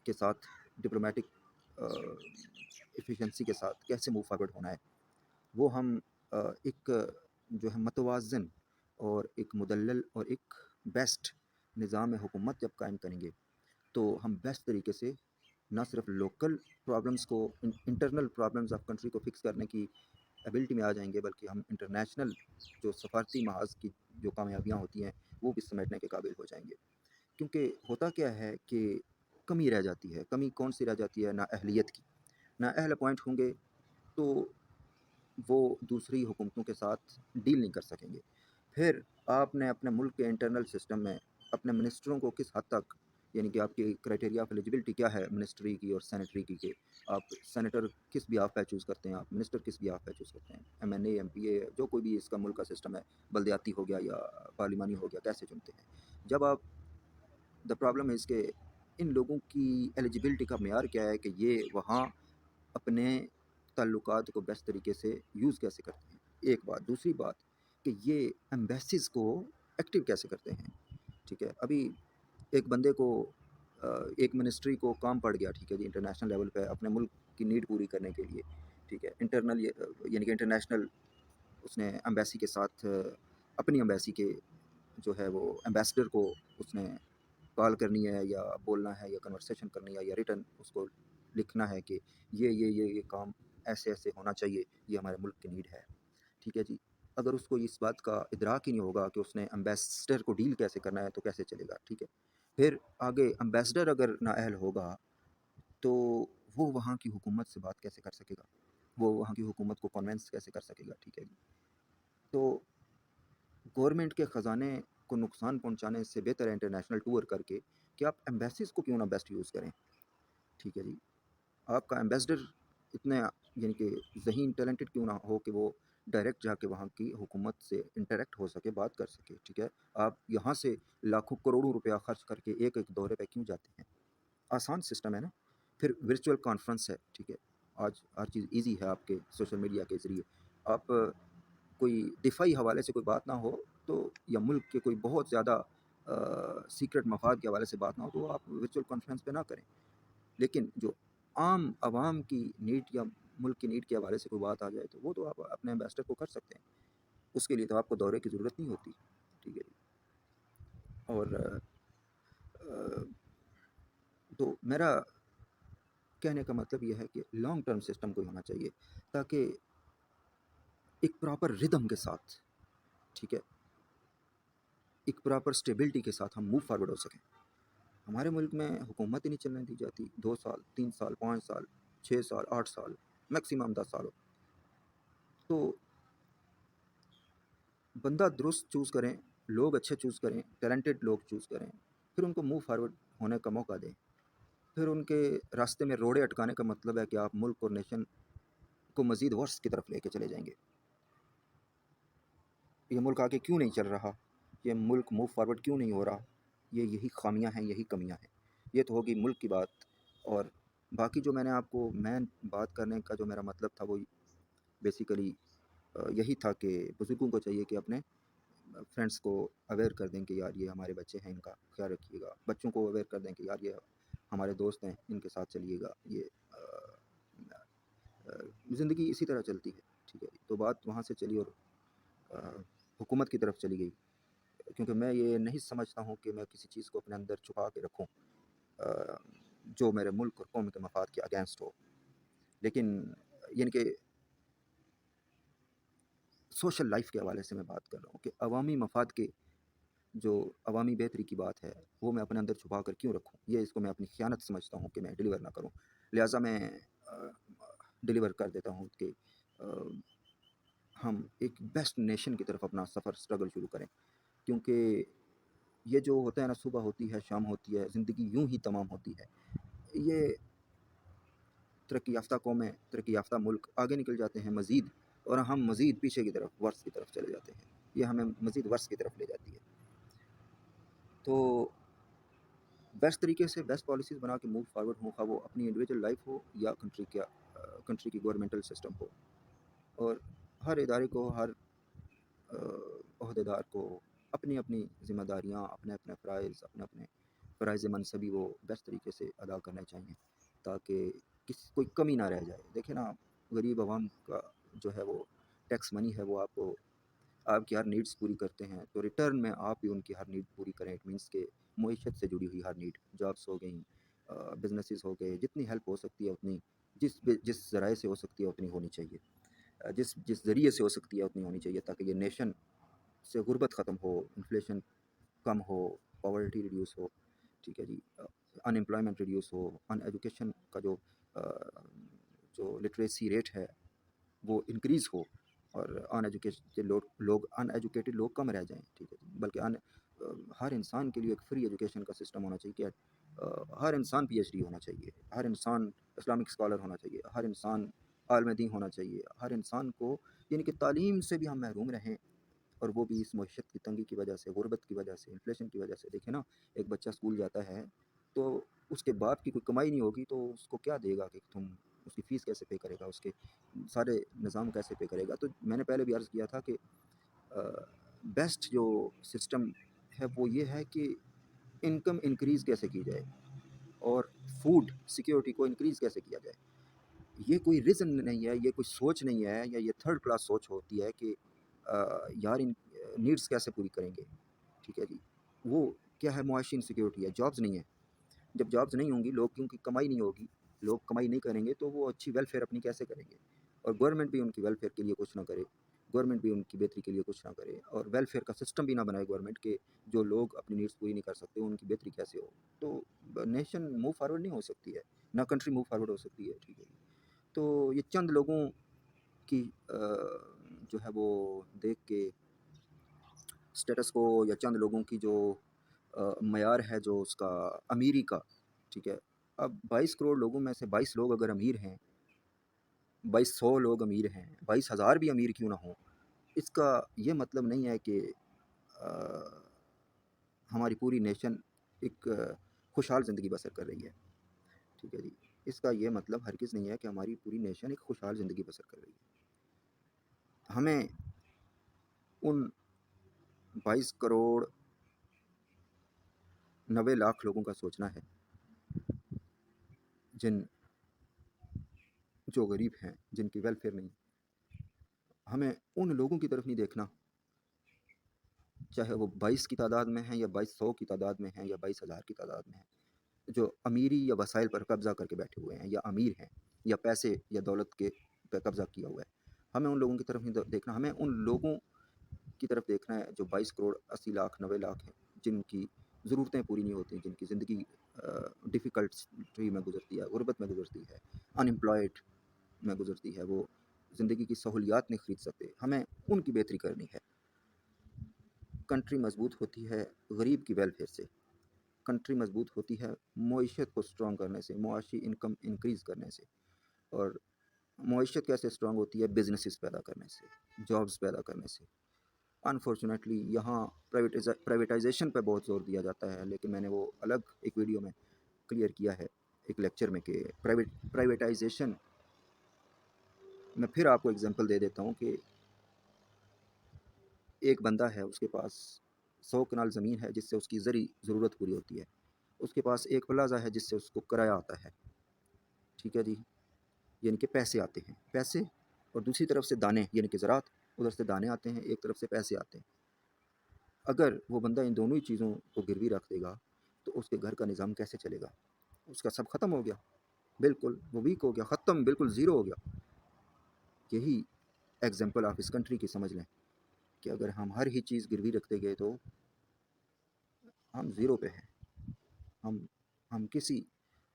Speaker 1: کے ساتھ، ڈپلومیٹک ایفیشنسی کے ساتھ کیسے موو فارورڈ ہونا ہے، وہ ہم ایک جو ہے متوازن اور ایک مدلل اور ایک بیسٹ نظام حکومت جب قائم کریں گے، تو ہم بیسٹ طریقے سے نہ صرف لوکل پرابلمس کو، انٹرنل پرابلمس آف کنٹری کو فکس کرنے کی ایبلٹی میں آ جائیں گے، بلکہ ہم انٹرنیشنل جو سفارتی محاذ کی جو کامیابیاں ہوتی ہیں وہ بھی سمیٹنے کے قابل ہو جائیں گے۔ کیونکہ ہوتا کیا ہے کہ کمی رہ جاتی ہے، کمی کون سی رہ جاتی ہے، نا اہلیت کی، نا اہل اپوائنٹ ہوں گے تو وہ دوسری حکومتوں کے ساتھ ڈیل نہیں کر سکیں گے۔ پھر آپ نے اپنے ملک کے انٹرنل سسٹم میں اپنے منسٹروں کو کس حد تک، یعنی کہ آپ کی کرائٹیریا آف ایلیجبلٹی کیا ہے منسٹری کی اور سینیٹری کی، کہ آپ سینیٹر کس بھی آپ پہ چوز کرتے ہیں، آپ منسٹر کس بھی آپ پہ چوز کرتے ہیں، ایم این اے، ایم پی اے، جو کوئی بھی اس کا ملک کا سسٹم ہے، بلدیاتی ہو گیا یا پارلیمانی ہو گیا، کیسے چنتے ہیں؟ جب آپ دا پرابلم از کہ ان لوگوں کی ایلیجبلٹی کا معیار کیا ہے کہ یہ وہاں اپنے تعلقات کو بیسٹ طریقے سے یوز کیسے کرتے ہیں، ایک بات۔ دوسری بات کہ یہ ایمبیسیز کو ایکٹیو کیسے کرتے ہیں، ٹھیک ہے؟ ابھی ایک بندے کو ایک منسٹری کو کام پڑ گیا، ٹھیک ہے جی، انٹرنیشنل لیول پہ اپنے ملک کی نیڈ پوری کرنے کے لیے، ٹھیک ہے، انٹرنل یعنی کہ انٹرنیشنل اس نے ایمبیسی کے ساتھ اپنی ایمبیسی کے جو ہے وہ ایمبیسڈر کو اس نے کال کرنی ہے یا بولنا ہے یا کنورسیشن کرنی ہے یا ریٹن اس کو لکھنا ہے کہ یہ کام ایسے ایسے ہونا چاہیے، یہ ہمارے ملک کی نیڈ ہے، ٹھیک ہے جی۔ اگر اس کو اس بات کا ادراک ہی نہیں ہوگا کہ اس نے ایمبیسڈر کو ڈیل کیسے کرنا ہے تو کیسے چلے گا، ٹھیک ہے؟ پھر آگے ایمبیسڈر اگر نااہل ہوگا تو وہ وہاں کی حکومت سے بات کیسے کر سکے گا، وہ وہاں کی حکومت کو کنونس کیسے کر سکے گا، ٹھیک ہے جی۔ تو گورنمنٹ کے خزانے کو نقصان پہنچانے سے بہتر ہے انٹرنیشنل ٹور کر کے کہ آپ ایمبیسیز کو کیوں نہ بیسٹ یوز کریں، ٹھیک ہے جی۔ آپ کا ایمبیسڈر اتنے یعنی کہ ذہین ٹیلنٹڈ کیوں نہ ہو کہ وہ ڈائریکٹ جا کے وہاں کی حکومت سے انٹریکٹ ہو سکے، بات کر سکے، ٹھیک ہے؟ آپ یہاں سے لاکھوں کروڑوں روپیہ خرچ کر کے ایک دورے پہ کیوں جاتے ہیں؟ آسان سسٹم ہے نا۔ پھر ورچوئل کانفرنس ہے، ٹھیک ہے، آج ہر چیز ایزی ہے آپ کے سوشل میڈیا کے ذریعے۔ آپ کوئی دفاعی حوالے سے کوئی بات نہ ہو تو، یا ملک کے کوئی بہت زیادہ سیکرٹ مفاد کے حوالے سے بات نہ ہو تو آپ ورچوئل کانفرنس پہ نہ کریں، لیکن جو عام عوام کی نیڈ یا ملک کی نیڈ کے حوالے سے کوئی بات آ جائے تو وہ تو آپ اپنے ایمبیسڈر کو کر سکتے ہیں، اس کے لیے تو آپ کو دورے کی ضرورت نہیں ہوتی، ٹھیک ہے جی۔ اور تو میرا کہنے کا مطلب یہ ہے کہ لانگ ٹرم سسٹم کوئی ہونا چاہیے تاکہ ایک پراپر ردم کے ساتھ، ٹھیک ہے، ایک پراپر سٹیبلٹی کے ساتھ ہم موو فارورڈ ہو سکیں۔ ہمارے ملک میں حکومت ہی نہیں چلنے دی جاتی، 2 سال 3 سال 5 سال 6 سال 8 سال میکسیمم 10 سال ہو۔ تو بندہ درست چوز کریں، لوگ اچھے چوز کریں، ٹیلنٹڈ لوگ چوز کریں، پھر ان کو موو فارورڈ ہونے کا موقع دیں۔ پھر ان کے راستے میں روڑے اٹکانے کا مطلب ہے کہ آپ ملک اور نیشن کو مزید ورس کی طرف لے کے چلے جائیں گے۔ یہ ملک آگے کیوں نہیں چل رہا، یہ ملک موو فارورڈ کیوں نہیں ہو رہا، یہی خامیاں ہیں، یہی کمیاں ہیں۔ یہ تو ہوگی ملک کی بات، اور باقی جو میں نے آپ کو مین بات کرنے کا جو میرا مطلب تھا وہ بیسیکلی یہی تھا کہ بزرگوں کو چاہیے کہ اپنے فرینڈس کو اویئر کر دیں کہ یار یہ ہمارے بچے ہیں، ان کا خیال رکھیے گا۔ بچوں کو اویئر کر دیں کہ یار یہ ہمارے دوست ہیں، ان کے ساتھ چلیے گا، یہ زندگی اسی طرح چلتی ہے، ٹھیک ہے۔ تو بات وہاں سے چلی اور حکومت کی طرف چلی گئی، کیونکہ میں یہ نہیں سمجھتا ہوں کہ میں کسی چیز کو اپنے اندر چھپا کے رکھوں جو میرے ملک اور قوم کے مفاد کے اگینسٹ ہو، لیکن یعنی کہ سوشل لائف کے حوالے سے میں بات کر رہا ہوں کہ عوامی مفاد کے جو عوامی بہتری کی بات ہے وہ میں اپنے اندر چھپا کر کیوں رکھوں، یہ اس کو میں اپنی خیانت سمجھتا ہوں کہ میں ڈیلیور نہ کروں، لہٰذا میں ڈیلیور کر دیتا ہوں کہ ہم ایک بیسٹ نیشن کی طرف اپنا سفر اسٹرگل شروع کریں، کیونکہ یہ جو ہوتا ہے نا، صبح ہوتی ہے شام ہوتی ہے، زندگی یوں ہی تمام ہوتی ہے۔ یہ ترقی یافتہ قومیں، ترقی یافتہ ملک آگے نکل جاتے ہیں مزید، اور ہم مزید پیچھے کی طرف ورس کی طرف چلے جاتے ہیں، یہ ہمیں مزید ورس کی طرف لے جاتی ہے۔ تو بیسٹ طریقے سے بیسٹ پالیسیز بنا کے موو فارورڈ ہوں، خواہ وہ اپنی انڈیویجول لائف ہو یا کنٹری کی گورنمنٹل سسٹم ہو، اور ہر ادارے کو، ہر عہدیدار کو اپنی اپنی ذمہ داریاں، اپنے اپنے فرائض منصبی وہ بیسٹ طریقے سے ادا کرنے چاہیے تاکہ کوئی کمی نہ رہ جائے۔ دیکھیں نا، غریب عوام کا جو ہے وہ ٹیکس منی ہے، وہ آپ کی ہر نیڈس پوری کرتے ہیں، تو ریٹرن میں آپ بھی ان کی ہر نیڈ پوری کریں۔ اٹ مینس کہ معیشت سے جڑی ہوئی ہر نیڈ، جابس ہو گئیں، بزنسز ہو گئے، جتنی ہیلپ ہو سکتی ہے اتنی، جس ذرائع سے ہو سکتی ہے اتنی ہونی چاہیے، جس ذریعے سے ہو سکتی ہے اتنی ہونی چاہیے، تاکہ یہ نیشن سے غربت ختم ہو، انفلیشن کم ہو، پاورٹی ریڈیوس ہو، ٹھیک ہے جی، ان امپلائمنٹ ریڈیوس ہو، ان ایجوکیشن کا جو لٹریسی ریٹ ہے وہ انکریز ہو، اور ان ایجوکیٹڈ لوگ کم رہ جائیں، ٹھیک ہے جی، بلکہ ہر انسان کے لیے ایک فری ایجوکیشن کا سسٹم ہونا چاہیے کہ ہر انسان پی ایچ ڈی ہونا چاہیے، ہر انسان اسلامک اسکالر ہونا چاہیے، ہر انسان عالم دین ہونا چاہیے، ہر انسان کو یعنی کہ تعلیم سے بھی ہم محروم رہیں، اور وہ بھی اس معیشت کی تنگی کی وجہ سے، غربت کی وجہ سے، انفلیشن کی وجہ سے۔ دیکھیں نا، ایک بچہ اسکول جاتا ہے تو اس کے باپ کی کوئی کمائی نہیں ہوگی تو اس کو کیا دے گا، کہ تم اس کی فیس کیسے پے کرے گا، اس کے سارے نظام کیسے پے کرے گا۔ تو میں نے پہلے بھی عرض کیا تھا کہ بیسٹ جو سسٹم ہے وہ یہ ہے کہ انکم انکریز کیسے کی جائے اور فوڈ سیکیورٹی کو انکریز کیسے کیا جائے۔ یہ کوئی ریزن نہیں ہے، یہ کوئی سوچ نہیں ہے، یا یہ تھرڈ کلاس سوچ ہوتی ہے کہ یار ان نیڈس کیسے پوری کریں گے۔ ٹھیک ہے جی، وہ کیا ہے، معاشی انسیکیورٹی ہے، جابز نہیں ہے۔ جب جابز نہیں ہوں گی، لوگ کیونکہ کمائی نہیں ہوگی، لوگ کمائی نہیں کریں گے تو وہ اچھی ویلفیئر اپنی کیسے کریں گے، اور گورنمنٹ بھی ان کی ویلفیئر کے لیے کچھ نہ کرے، گورنمنٹ بھی ان کی بہتری کے لیے کچھ نہ کرے، اور ویلفیئر کا سسٹم بھی نہ بنائے گورنمنٹ کہ جو لوگ اپنی نیڈس پوری نہیں کر سکتے ان کی بہتری کیسے ہو، تو نیشن موو فارورڈ نہیں ہو سکتی ہے، نہ کنٹری موو فارورڈ ہو سکتی ہے۔ ٹھیک ہے جی، تو یہ چند لوگوں کی جو ہے وہ دیکھ کے اسٹیٹس کو، یا چند لوگوں کی جو معیار ہے جو اس کا امیری کا، ٹھیک ہے، اب 22 کروڑ لوگوں میں سے 22 لوگ اگر امیر ہیں، 2200 لوگ امیر ہیں، 22,000 بھی امیر کیوں نہ ہوں، اس کا یہ مطلب نہیں ہے کہ ہماری پوری نیشن ایک خوشحال زندگی بسر کر رہی ہے۔ ٹھیک ہے جی، اس کا یہ مطلب ہرگز نہیں ہے کہ ہماری پوری نیشن ایک خوشحال زندگی بسر کر رہی ہے۔ ہمیں ان 22,90,00,000 لوگوں کا سوچنا ہے جو غریب ہیں، جن کی ویلفیئر نہیں۔ ہمیں ان لوگوں کی طرف نہیں دیکھنا، چاہے وہ 22 کی تعداد میں ہیں، یا 2200 کی تعداد میں ہیں، یا 22,000 کی تعداد میں ہیں، جو امیری یا وسائل پر قبضہ کر کے بیٹھے ہوئے ہیں، یا امیر ہیں، یا پیسے یا دولت کے پہ قبضہ کیا ہوا ہے۔ ہمیں ان لوگوں کی طرف نہیں دیکھنا، ہمیں ان لوگوں کی طرف دیکھنا ہے جو 22,80,00,000 90,00,000 ہیں، جن کی ضرورتیں پوری نہیں ہوتی، جن کی زندگی ڈیفیکلٹی میں گزرتی ہے، غربت میں گزرتی ہے، انمپلائڈ میں گزرتی ہے، وہ زندگی کی سہولیات نہیں خرید سکتے۔ ہمیں ان کی بہتری کرنی ہے۔ کنٹری مضبوط ہوتی ہے غریب کی ویلفیئر سے، کنٹری مضبوط ہوتی ہے معیشت کو سٹرونگ کرنے سے، معاشی انکم انکریز کرنے سے، اور معیشت کیسے سٹرونگ ہوتی ہے، بزنسز پیدا کرنے سے، جابز پیدا کرنے سے۔ انفارچونیٹلی یہاں پرائیویٹائزیشن پہ بہت زور دیا جاتا ہے، لیکن میں نے وہ الگ ایک ویڈیو میں کلیئر کیا ہے، ایک لیکچر میں، کہ پرائیویٹائزیشن میں پھر آپ کو ایگزامپل دے دیتا ہوں کہ ایک بندہ ہے، اس کے پاس 100 کنال زمین ہے جس سے اس کی زرعی ضرورت پوری ہوتی ہے، اس کے پاس ایک پلازا ہے جس سے اس کو کرایہ آتا ہے۔ ٹھیک ہے جی، یعنی کہ پیسے آتے ہیں، پیسے، اور دوسری طرف سے دانے، یعنی کہ زراعت، ادھر سے دانے آتے ہیں، ایک طرف سے پیسے آتے ہیں۔ اگر وہ بندہ ان دونوں ہی چیزوں کو گروی رکھ دے گا تو اس کے گھر کا نظام کیسے چلے گا؟ اس کا سب ختم ہو گیا، بالکل وہ ویک ہو گیا، ختم، بالکل زیرو ہو گیا۔ یہی ایگزامپل آپ اس کنٹری کی سمجھ لیں کہ اگر ہم ہر ہی چیز گروی رکھتے گئے تو ہم زیرو پہ ہیں، ہم کسی،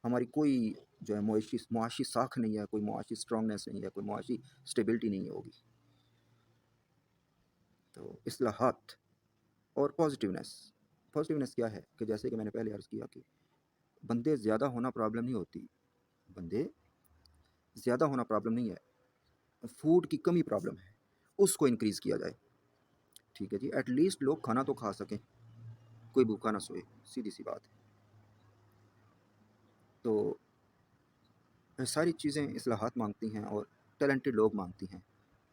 Speaker 1: ہماری کوئی جو ہے معاشی ساکھ نہیں ہے، کوئی معاشی سٹرونگنیس نہیں ہے، کوئی معاشی سٹیبلٹی نہیں ہوگی۔ تو اصلاحات اور پازیٹیونیس کیا ہے، کہ جیسے کہ میں نے پہلے عرض کیا کہ بندے زیادہ ہونا پرابلم نہیں ہوتی، بندے زیادہ ہونا پرابلم نہیں ہے، فوڈ کی کمی پرابلم ہے، اس کو انکریز کیا جائے۔ ٹھیک ہے جی، ایٹ لیسٹ لوگ کھانا تو کھا سکیں، کوئی بھوکا نہ سوئے، سیدھی سی بات ہے۔ تو یہ ساری چیزیں اصلاحات مانگتی ہیں، اور ٹیلنٹڈ لوگ مانگتی ہیں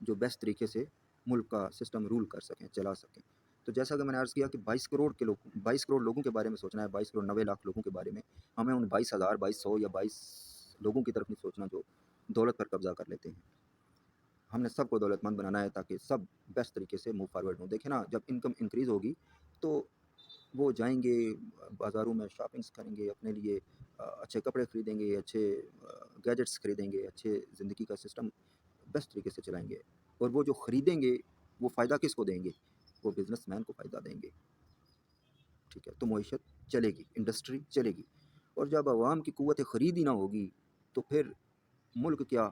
Speaker 1: جو بیسٹ طریقے سے ملک کا سسٹم رول کر سکیں، چلا سکیں۔ تو جیسا کہ میں نے عرض کیا کہ 22 کروڑ لوگوں کے بارے میں سوچنا ہے، 22,90,00,000 لوگوں کے بارے میں، ہمیں ان 22,000 2200 یا 22 لوگوں کی طرف نہیں سوچنا جو دولت پر قبضہ کر لیتے ہیں۔ ہم نے سب کو دولت مند بنانا ہے تاکہ سب بیسٹ طریقے سے موو فارورڈ ہوں۔ دیکھیں نا، جب انکم انکریز ہوگی تو وہ جائیں گے بازاروں میں، شاپنگس کریں گے، اپنے لیے اچھے کپڑے خریدیں گے، اچھے گیجٹس خریدیں گے، اچھے زندگی کا سسٹم بیسٹ طریقے سے چلائیں گے، اور وہ جو خریدیں گے وہ فائدہ کس کو دیں گے؟ وہ بزنس مین کو فائدہ دیں گے۔ ٹھیک ہے، تو معیشت چلے گی، انڈسٹری چلے گی، اور جب عوام کی قوت خرید ہی نہ ہوگی تو پھر ملک کیا،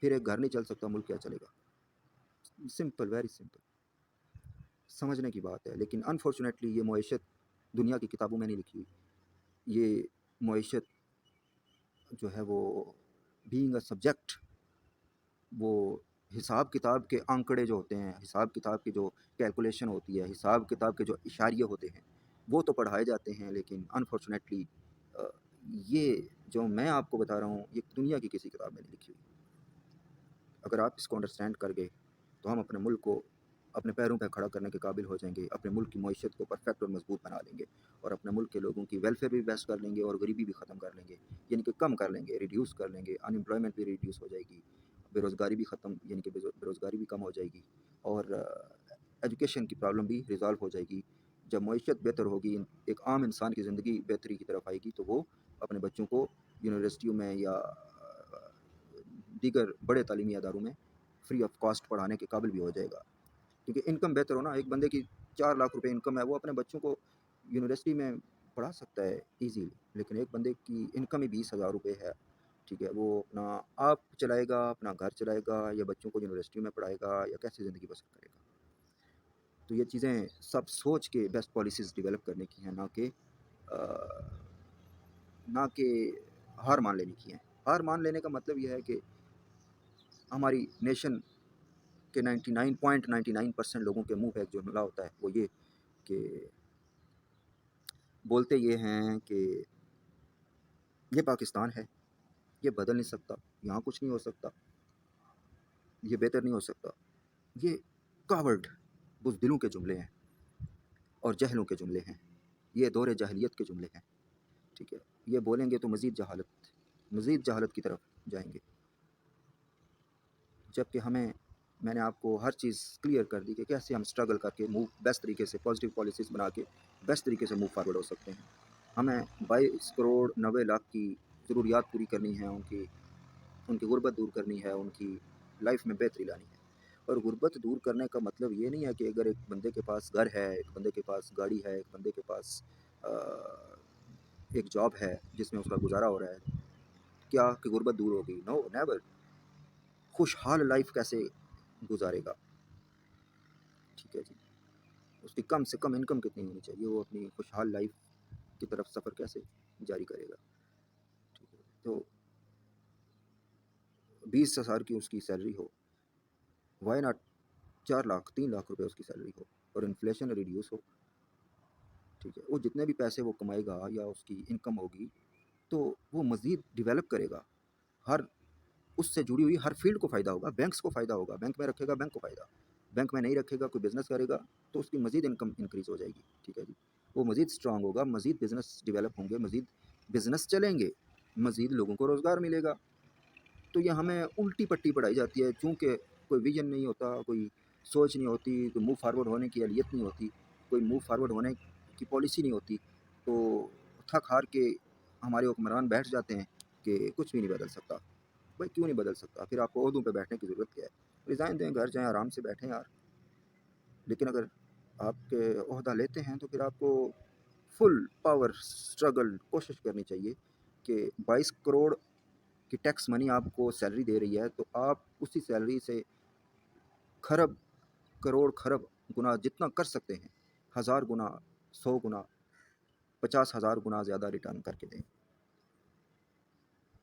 Speaker 1: پھر ایک گھر نہیں چل سکتا، ملک کیا چلے گا؟ Simple, very simple. سمجھنے کی بات ہے، لیکن انفارچونیٹلی یہ معیشت دنیا کی کتابوں میں نہیں لکھی ہوئی۔ یہ معیشت جو ہے وہ بینگ اے سبجیکٹ، وہ حساب کتاب کے آنکڑے جو ہوتے ہیں، حساب کتاب کی جو کیلکولیشن ہوتی ہے، حساب کتاب کے جو اشاریے ہوتے ہیں، وہ تو پڑھائے جاتے ہیں، لیکن انفارچونیٹلی یہ جو میں آپ کو بتا رہا ہوں یہ دنیا کی کسی کتاب میں نہیں لکھی ہوئی۔ اگر آپ اس کو انڈرسٹینڈ کر گئے تو ہم اپنے ملک کو اپنے پیروں پہ کھڑا کرنے کے قابل ہو جائیں گے، اپنے ملک کی معیشت کو پرفیکٹ اور مضبوط بنا لیں گے، اور اپنے ملک کے لوگوں کی ویلفیئر بھی بیسٹ کر لیں گے، اور غریبی بھی ختم کر لیں گے، یعنی کہ کم کر لیں گے، ریڈیوس کر لیں گے، ان امپلائمنٹ بھی ریڈیوس ہو جائے گی، بے روزگاری بھی ختم، یعنی کہ بے روزگاری بھی کم ہو جائے گی، اور ایجوکیشن کی پرابلم بھی ریزالو ہو جائے گی۔ جب معیشت بہتر ہوگی، ایک عام انسان کی زندگی بہتری کی طرف آئے گی، تو وہ اپنے بچوں کو یونیورسٹیوں میں یا دیگر بڑے تعلیمی اداروں میں فری آف کاسٹ پڑھانے کے قابل بھی ہو جائے گا، کیونکہ انکم بہتر ہونا، ایک بندے کی 4 لاکھ روپے انکم ہے، وہ اپنے بچوں کو یونیورسٹی میں پڑھا سکتا ہے ایزیلی، لیکن ایک بندے کی انکم ہی 20,000 روپے ہے، ٹھیک ہے، وہ اپنا آپ چلائے گا، اپنا گھر چلائے گا، یا بچوں کو یونیورسٹی میں پڑھائے گا، یا کیسے زندگی بسر کرے گا؟ تو یہ چیزیں سب سوچ کے بیسٹ پالیسیز ڈیولپ کرنے کی ہیں، نہ کہ ہار مان لینے کی ہیں۔ ہار مان لینے کا مطلب یہ ہے کہ ہماری نیشن کہ 99.99% لوگوں کے منہ پہ ایک جملہ ہوتا ہے، وہ یہ کہ بولتے یہ ہیں کہ یہ پاکستان ہے، یہ بدل نہیں سکتا، یہاں کچھ نہیں ہو سکتا، یہ بہتر نہیں ہو سکتا۔ یہ کاورڈ بزدلوں کے جملے ہیں اور جہلوں کے جملے ہیں، یہ دور جاہلیت کے جملے ہیں، ٹھیک ہے۔ یہ بولیں گے تو مزید جہالت کی طرف جائیں گے، جبکہ میں نے آپ کو ہر چیز کلیئر کر دی کہ کیسے ہم اسٹرگل کر کے بیسٹ طریقے سے پازیٹیو پالیسیز بنا کے بیسٹ طریقے سے موو فارورڈ ہو سکتے ہیں۔ ہمیں 22 کروڑ 90 لاکھ کی ضروریات پوری کرنی ہے، ان کی غربت دور کرنی ہے، ان کی لائف میں بہتری لانی ہے۔ اور غربت دور کرنے کا مطلب یہ نہیں ہے کہ اگر ایک بندے کے پاس گھر ہے، ایک بندے کے پاس گاڑی ہے، ایک بندے کے پاس ایک جاب ہے جس میں اس کا گزارا ہو رہا ہے، کیا کہ غربت دور ہوگی؟ نو نیور۔ خوشحال لائف کیسے گزارے گا؟ ٹھیک ہے جی، اس کی کم سے کم انکم کتنی ہونی چاہیے، وہ اپنی خوشحال لائف کی طرف سفر کیسے جاری کرے گا؟ ٹھیک ہے، تو 20,000 کی اس کی سیلری ہو، وائی ناٹ 3 لاکھ روپے اس کی سیلری ہو، اور انفلیشن ریڈیوس ہو، ٹھیک ہے، وہ جتنے بھی پیسے وہ کمائے گا یا اس کی انکم ہوگی تو وہ مزید ڈیولپ کرے گا، ہر اس سے جڑی ہوئی ہر فیلڈ کو فائدہ ہوگا، بینکس کو فائدہ ہوگا، بینک میں رکھے گا بینک کو فائدہ، بینک میں نہیں رکھے گا کوئی بزنس کرے گا تو اس کی مزید انکم انکریز ہو جائے گی، ٹھیک ہے جی، وہ مزید اسٹرانگ ہوگا، مزید بزنس ڈیولپ ہوں گے، مزید بزنس چلیں گے، مزید لوگوں کو روزگار ملے گا۔ تو یہ ہمیں الٹی پٹی پڑھائی جاتی ہے، چونکہ کوئی ویژن نہیں ہوتا، کوئی سوچ نہیں ہوتی، کوئی موو فارورڈ ہونے کی اہلیت نہیں ہوتی، کوئی موو فارورڈ ہونے کی پالیسی نہیں ہوتی، تو تھک ہار کے ہمارے حکمران بیٹھ جاتے ہیں کہ کچھ بھی نہیں بدل سکتا۔ بھائی کیوں نہیں بدل سکتا؟ پھر آپ کو عہدوں پہ بیٹھنے کی ضرورت کیا ہے؟ ریزائن دیں، گھر جائیں، آرام سے بیٹھیں یار۔ لیکن اگر آپ کے عہدہ لیتے ہیں تو پھر آپ کو فل پاور اسٹرگل کوشش کرنی چاہیے کہ 22 کروڑ کی ٹیکس منی آپ کو سیلری دے رہی ہے، تو آپ اسی سیلری سے کھرب کروڑ خرب گنا جتنا کر سکتے ہیں، 1000 گنا، 100 گنا، 50,000 گنا زیادہ ریٹرن کر کے دیں۔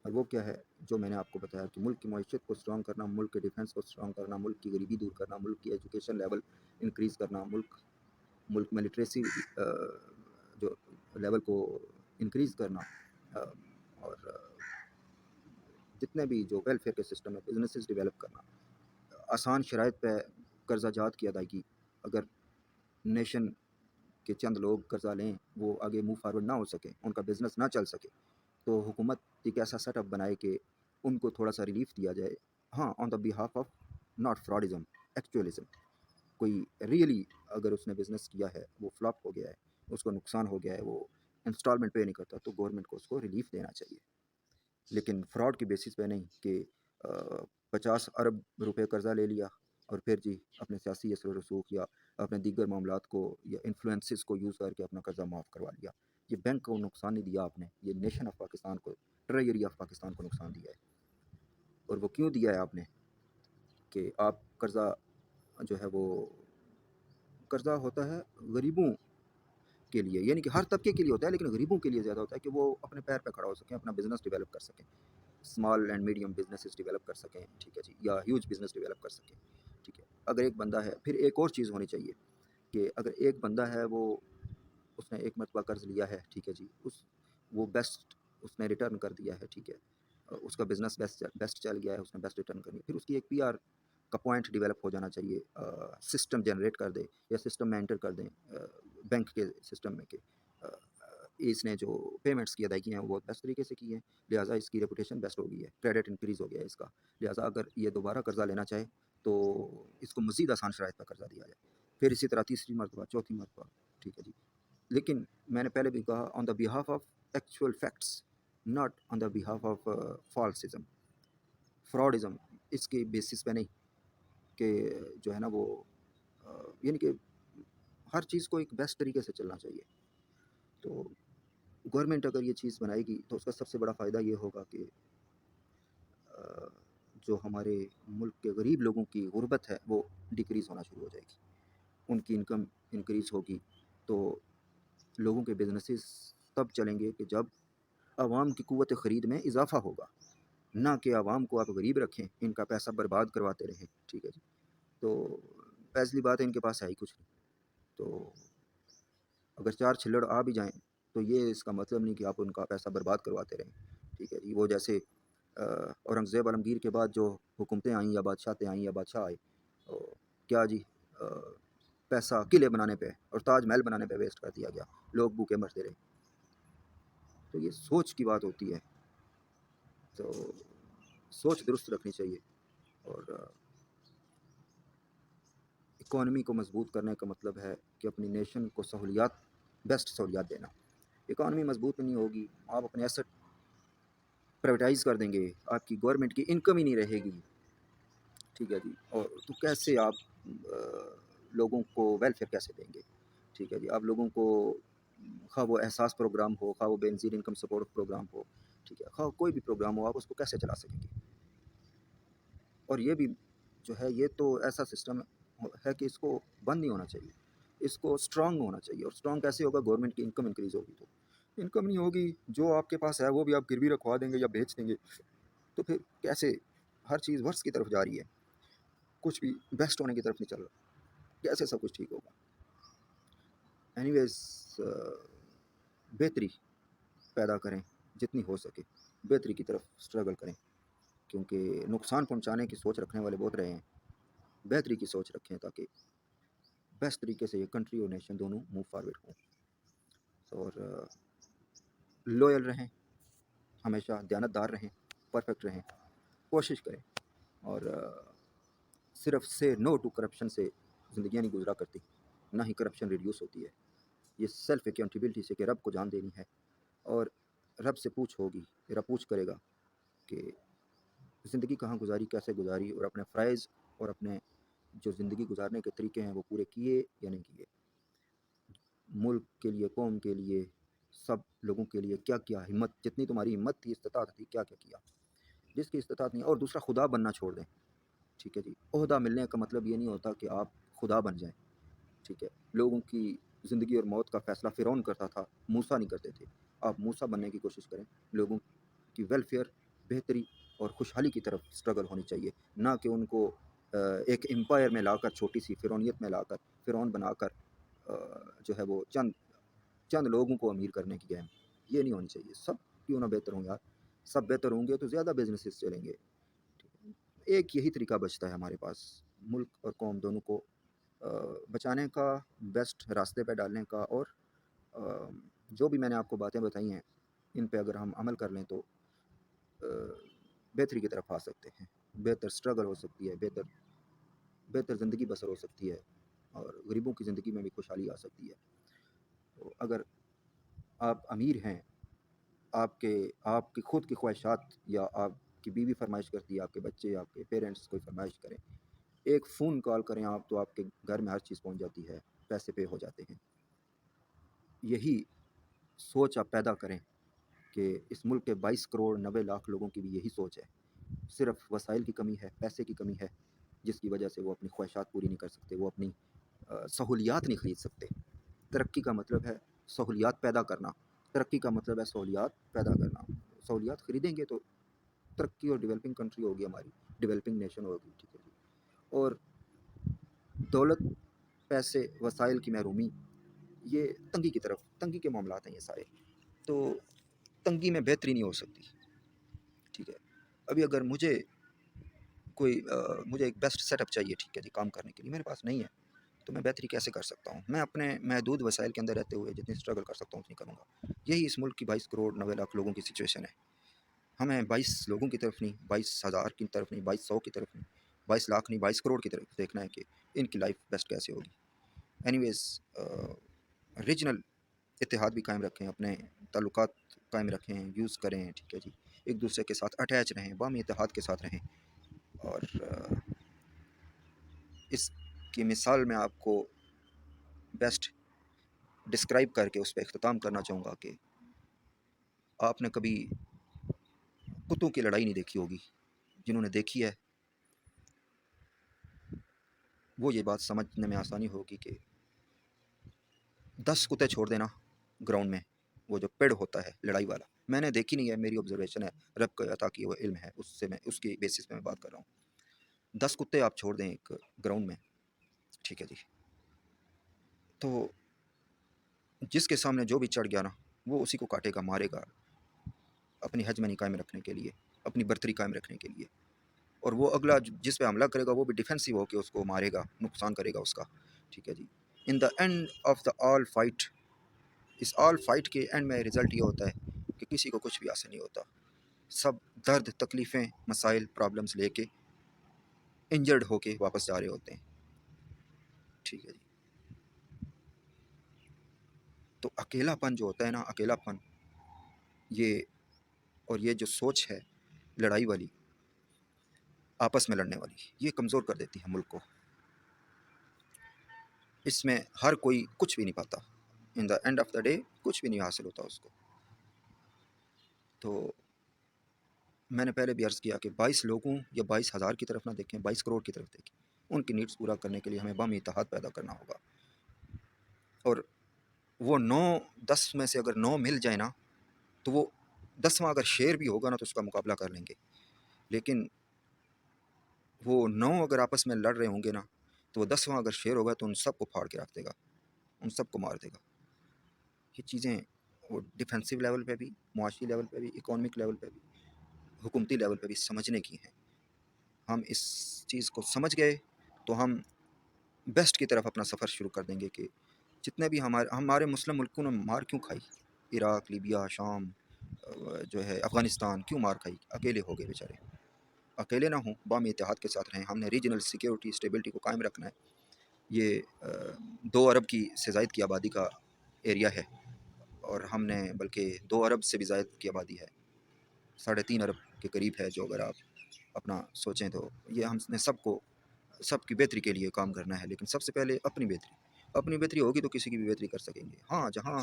Speaker 1: اور وہ کیا ہے جو میں نے آپ کو بتایا کہ ملک کی معیشت کو اسٹرانگ کرنا، ملک کے ڈیفنس کو اسٹرانگ کرنا، ملک کی غریبی دور کرنا، ملک کی ایجوکیشن لیول انکریز کرنا، ملک میں لٹریسی جو لیول کو انکریز کرنا، اور جتنے بھی جو ویلفیئر کے سسٹم ہے، بزنسز ڈیولپ کرنا، آسان شرائط پہ قرضہ جات کی ادائیگی۔ اگر نیشن کے چند لوگ قرضہ لیں، وہ آگے موو فارورڈ نہ ہو سکے، ان کا بزنس نہ چل سکے، تو حکومت ایک ایسا سیٹ اپ بنائے کہ ان کو تھوڑا سا ریلیف دیا جائے، ہاں آن دا بیہاف آف ناٹ فراڈزم، ایکچوئلزم۔ کوئی ریئلی اگر اس نے بزنس کیا ہے، وہ فلاپ ہو گیا ہے، اس کو نقصان ہو گیا ہے، وہ انسٹالمنٹ پے نہیں کرتا، تو گورنمنٹ کو اس کو ریلیف دینا چاہیے، لیکن فراڈ کی بیسس پہ نہیں کہ 50 ارب روپے قرضہ لے لیا اور پھر جی اپنے سیاسی اثر و رسوخ یا اپنے دیگر معاملات کو یا انفلوئنسز کو یوز کر کے اپنا قرضہ معاف کروا لیا۔ یہ بینک کو نقصان نہیں دیا آپ نے، یہ نیشن آف پاکستان کو، ٹریجری آف پاکستان کو نقصان دیا ہے۔ اور وہ کیوں دیا ہے آپ نے؟ کہ آپ قرضہ جو ہے وہ قرضہ ہوتا ہے غریبوں کے لیے، یعنی کہ ہر طبقے کے لیے ہوتا ہے، لیکن غریبوں کے لیے زیادہ ہوتا ہے کہ وہ اپنے پیر پہ کھڑا ہو سکیں، اپنا بزنس ڈیولپ کر سکیں، small and medium businesses develop کر سکیں، ٹھیک ہے جی، یا ہیوج بزنس ڈیولپ کر سکیں، ٹھیک ہے۔ اگر ایک بندہ ہے، پھر ایک اور چیز ہونی چاہیے کہ اگر ایک بندہ ہے اس نے ایک مرتبہ قرض لیا ہے، ٹھیک ہے جی، وہ بیسٹ اس نے ریٹرن کر دیا ہے، ٹھیک ہے، اس کا بزنس بیسٹ چل گیا ہے، اس نے بیسٹ ریٹرن کرنی ہے، پھر اس کی ایک پی آر کا پوائنٹ ڈیولپ ہو جانا چاہیے، سسٹم جنریٹ کر دے یا سسٹم میں انٹر کر دیں بینک کے سسٹم میں کہ اس نے جو پیمنٹس کی ادائیگی ہیں وہ بہت بیسٹ طریقے سے کی ہیں، لہٰذا اس کی ریپوٹیشن بیسٹ ہو گئی ہے، کریڈٹ انکریز ہو گیا ہے اس کا، لہٰذا اگر یہ دوبارہ قرضہ لینا چاہے تو اس کو مزید آسان شرائط پر قرضہ دیا جائے، پھر اسی طرح تیسری مرتبہ، چوتھی مرتبہ، ٹھیک ہے جی۔ لیکن میں نے پہلے بھی کہا on the behalf of actual facts, not on the behalf of falsism, fraudism, اس کی بیسس پہ نہیں کہ جو ہے نا وہ یعنی کہ ہر چیز کو ایک بیسٹ طریقے سے چلنا چاہیے۔ تو گورنمنٹ اگر یہ چیز بنائے گی تو اس کا سب سے بڑا فائدہ یہ ہوگا کہ جو ہمارے ملک کے غریب لوگوں کی غربت ہے وہ ڈیکریز ہونا شروع ہو جائے گی، ان کی انکم انکریز ہوگی، تو لوگوں کے بزنسز تب چلیں گے کہ جب عوام کی قوت خرید میں اضافہ ہوگا، نہ کہ عوام کو آپ غریب رکھیں، ان کا پیسہ برباد کرواتے رہیں، ٹھیک ہے جی۔ تو پہلی بات ہے ان کے پاس ہے ہی کچھ نہیں، تو اگر چار چھلڑ آ بھی جائیں تو یہ اس کا مطلب نہیں کہ آپ ان کا پیسہ برباد کرواتے رہیں، ٹھیک ہے جی۔ وہ جیسے اورنگزیب عالمگیر کے بعد جو حکومتیں آئیں یا بادشاہتیں آئیں یا بادشاہ آئے، کیا جی پیسہ قلعے بنانے پہ اور تاج محل بنانے پہ ویسٹ کر دیا گیا، لوگ بھوکے مرتے رہے۔ تو یہ سوچ کی بات ہوتی ہے، تو سوچ درست رکھنی چاہیے، اور اکانومی کو مضبوط کرنے کا مطلب ہے کہ اپنی نیشن کو سہولیات، بیسٹ سہولیات دینا۔ اکانومی مضبوط نہیں ہوگی، آپ اپنے ایسٹ پرائیویٹائز کر دیں گے، آپ کی گورنمنٹ کی انکم ہی نہیں رہے گی، ٹھیک ہے جی، اور تو کیسے آپ لوگوں کو ویلفیئر کیسے دیں گے، ٹھیک ہے جی۔ آپ لوگوں کو خواہ وہ احساس پروگرام ہو، خواہ وہ بے نظیر انکم سپورٹ پروگرام ہو، ٹھیک ہے، خواہ کوئی بھی پروگرام ہو، آپ اس کو کیسے چلا سکیں گے؟ اور یہ بھی جو ہے یہ تو ایسا سسٹم ہے کہ اس کو بند نہیں ہونا چاہیے، اس کو اسٹرانگ ہونا چاہیے، اور اسٹرانگ کیسے ہوگا؟ گورنمنٹ کی انکم انکریز ہوگی، تو انکم نہیں ہوگی، جو آپ کے پاس ہے وہ بھی آپ گروی رکھوا دیں گے یا بیچ دیں گے، تو پھر کیسے ہر چیز ورس کی طرف جا رہی ہے، کچھ بھی بیسٹ ہونے کی طرف نہیں چل رہا، کیسے سب کچھ ٹھیک ہوگا؟ اینی ویز بہتری پیدا کریں جتنی ہو سکے، بہتری کی طرف اسٹرگل کریں، کیونکہ نقصان پہنچانے کی سوچ رکھنے والے بہت رہے ہیں، بہتری کی سوچ رکھیں تاکہ بیسٹ طریقے سے یہ کنٹری اور نیشن دونوں موو فارورڈ ہوں، اور لوئل رہیں، ہمیشہ دیانتدار رہیں، پرفیکٹ رہیں، کوشش کریں، اور صرف سے نو ٹو کرپشن سے زندگیاں نہیں گزرا کرتی، نہ ہی کرپشن ریڈیوس ہوتی ہے۔ یہ سیلف اکاؤنٹیبلٹی سے کہ رب کو جان دینی ہے، اور رب سے پوچھ ہوگی، رب پوچھ کرے گا کہ زندگی کہاں گزاری، کیسے گزاری، اور اپنے فرائض اور اپنے جو زندگی گزارنے کے طریقے ہیں وہ پورے کیے یا نہیں کیے، ملک کے لیے، قوم کے لیے، سب لوگوں کے لیے کیا کیا، ہمت جتنی تمہاری ہمت تھی، استطاعت تھی، کیا کیا کیا، جس کی استطاعت نہیں، اور دوسرا خدا بننا چھوڑ دیں، ٹھیک ہے جی۔ عہدہ ملنے کا مطلب یہ نہیں ہوتا کہ آپ خدا بن جائیں، ٹھیک ہے۔ لوگوں کی زندگی اور موت کا فیصلہ فرعون کرتا تھا، موسیٰ نہیں کرتے تھے، آپ موسیٰ بننے کی کوشش کریں، لوگوں کی ویلفیئر، بہتری اور خوشحالی کی طرف اسٹرگل ہونی چاہیے، نہ کہ ان کو ایک امپائر میں لا کر، چھوٹی سی فرعونیت میں لا کر، فرعون بنا کر جو ہے وہ چند لوگوں کو امیر کرنے کی گیم، یہ نہیں ہونی چاہیے۔ سب کیوں نہ بہتر ہوں یار، سب بہتر ہوں گے تو زیادہ بزنسز چلیں گے، ایک یہی طریقہ بچتا ہے ہمارے پاس، ملک اور قوم دونوں کو بچانے کا، بیسٹ راستے پہ ڈالنے کا، اور جو بھی میں نے آپ کو باتیں بتائی ہیں ان پہ اگر ہم عمل کر لیں تو بہتری کی طرف آ سکتے ہیں، بہتر اسٹرگل ہو سکتی ہے، بہتر زندگی بسر ہو سکتی ہے، اور غریبوں کی زندگی میں بھی خوشحالی آ سکتی ہے۔ تو اگر آپ امیر ہیں، آپ کی خود کی خواہشات، یا آپ کی بیوی فرمائش کرتی ہے، آپ کے بچے، آپ کے پیرنٹس کوئی فرمائش کریں، ایک فون کال کریں آپ تو آپ کے گھر میں ہر چیز پہنچ جاتی ہے، پیسے پے ہو جاتے ہیں۔ یہی سوچ آپ پیدا کریں کہ اس ملک کے 22 کروڑ 90 لاکھ لوگوں کی بھی یہی سوچ ہے، صرف وسائل کی کمی ہے، پیسے کی کمی ہے، جس کی وجہ سے وہ اپنی خواہشات پوری نہیں کر سکتے، وہ اپنی سہولیات نہیں خرید سکتے۔ ترقی کا مطلب ہے سہولیات پیدا کرنا، ترقی کا مطلب ہے سہولیات پیدا کرنا۔ سہولیات خریدیں گے تو ترقی اور ڈیولپنگ کنٹری ہوگی ہماری، ڈیولپنگ نیشن ہوگی، ٹھیک ہے جی۔ اور دولت، پیسے، وسائل کی محرومی، یہ تنگی کی طرف، تنگی کے معاملات ہیں یہ سارے، تو تنگی میں بہتری نہیں ہو سکتی، ٹھیک ہے۔ ابھی اگر مجھے ایک بیسٹ سیٹ اپ چاہیے، ٹھیک ہے جی، کام کرنے کے لیے، میرے پاس نہیں ہے، تو میں بہتری کیسے کر سکتا ہوں؟ میں اپنے محدود وسائل کے اندر رہتے ہوئے جتنی اسٹرگل کر سکتا ہوں اتنی کروں گا۔ یہی اس ملک کی 22 کروڑ 90 لاکھ لوگوں کی سچویشن ہے۔ ہمیں 22 لوگوں کی طرف نہیں، 22,000 کی طرف نہیں، 2200 کی طرف نہیں، 22 لاکھ نہیں، 22 کروڑ کی طرف دیکھنا ہے کہ ان کی لائف بیسٹ کیسے ہوگی۔ اینی ویز، ریجنل اتحاد بھی قائم رکھیں، اپنے تعلقات قائم رکھیں، یوز کریں، ٹھیک ہے جی، ایک دوسرے کے ساتھ اٹیچ رہیں، باہمی اتحاد کے ساتھ رہیں۔ اور اس کی مثال میں آپ کو بیسٹ ڈسکرائب کر کے اس پہ اختتام کرنا چاہوں گا کہ آپ نے کبھی کتوں کی لڑائی نہیں دیکھی ہوگی، جنہوں نے دیکھی ہے وہ یہ بات سمجھنے میں آسانی ہوگی کہ 10 کتے چھوڑ دینا گراؤنڈ میں، وہ جو پیڑ ہوتا ہے لڑائی والا، میں نے دیکھی نہیں ہے، میری آبزرویشن ہے، رب کا عطا کیا وہ علم ہے، اس کی بیسس پہ میں بات کر رہا ہوں۔ 10 کتے آپ چھوڑ دیں ایک گراؤنڈ میں، ٹھیک ہے جی، تو جس کے سامنے جو بھی چڑھ گیا نا، وہ اسی کو کاٹے گا، مارے گا، اپنی ہجمنی قائم رکھنے کے لیے، اپنی برتری قائم رکھنے کے لیے۔ اور وہ اگلا جس پہ حملہ کرے گا وہ بھی ڈیفینسو ہو کے اس کو مارے گا، نقصان کرے گا اس کا، ٹھیک ہے جی۔ In the end of the all fight, اس آل فائٹ کے اینڈ میں رزلٹ یہ ہوتا ہے کہ کسی کو کچھ بھی حاصل نہیں ہوتا، سب درد، تکلیفیں، مسائل، پرابلمس لے کے انجرڈ ہو کے واپس جا رہے ہوتے ہیں، ٹھیک ہے جی۔ تو اکیلا پن جو ہوتا ہے نا، اکیلا پن، یہ جو سوچ ہے لڑائی والی، آپس میں لڑنے والی، یہ کمزور کر دیتی ہے ملک کو۔ اس میں ہر کوئی کچھ بھی نہیں پاتا، in the end of the day کچھ بھی نہیں حاصل ہوتا اس کو۔ تو میں نے پہلے بھی عرض کیا کہ 22 لوگوں یا 22,000 کی طرف نہ دیکھیں، 22 کروڑ کی طرف دیکھیں۔ ان کی نیڈس پورا کرنے کے لیے ہمیں باہمی اتحاد پیدا کرنا ہوگا، اور وہ 10 میں سے اگر 9 مل جائے نا، تو وہ 10واں اگر شیر بھی ہوگا نا تو اس کا مقابلہ کر لیں گے، لیکن وہ 9 اگر آپس میں لڑ رہے ہوں گے نا، تو وہ 10واں اگر شیر ہوگا تو ان سب کو پھاڑ کے رکھ دے گا، ان سب کو مار دے گا۔ یہ چیزیں وہ ڈیفینسو لیول پہ بھی، معاشی لیول پہ بھی، اکانومک لیول پہ بھی، حکومتی لیول پہ بھی سمجھنے کی ہیں۔ ہم اس چیز کو سمجھ گئے تو ہم بیسٹ کی طرف اپنا سفر شروع کر دیں گے کہ جتنے بھی ہمارے مسلم ملکوں نے مار کیوں کھائی، عراق، لیبیا، شام، جو ہے افغانستان، کیوں مار کھائی؟ اکیلے ہو گئے بیچارے۔ اکیلے نہ ہوں، باہمی اتحاد کے ساتھ رہیں۔ ہم نے ریجنل سیکیورٹی، اسٹیبلٹی کو قائم رکھنا ہے۔ یہ 2 ارب کی سے زائد کی آبادی کا ایریا ہے، اور ہم نے بلکہ 2 ارب سے بھی زائد کی آبادی ہے، 3.5 ارب کے قریب ہے، جو اگر آپ اپنا سوچیں تو یہ ہم نے سب کی بہتری کے لیے کام کرنا ہے، لیکن سب سے پہلے اپنی بہتری ہوگی تو کسی کی بھی بہتری کر سکیں گے۔ ہاں، جہاں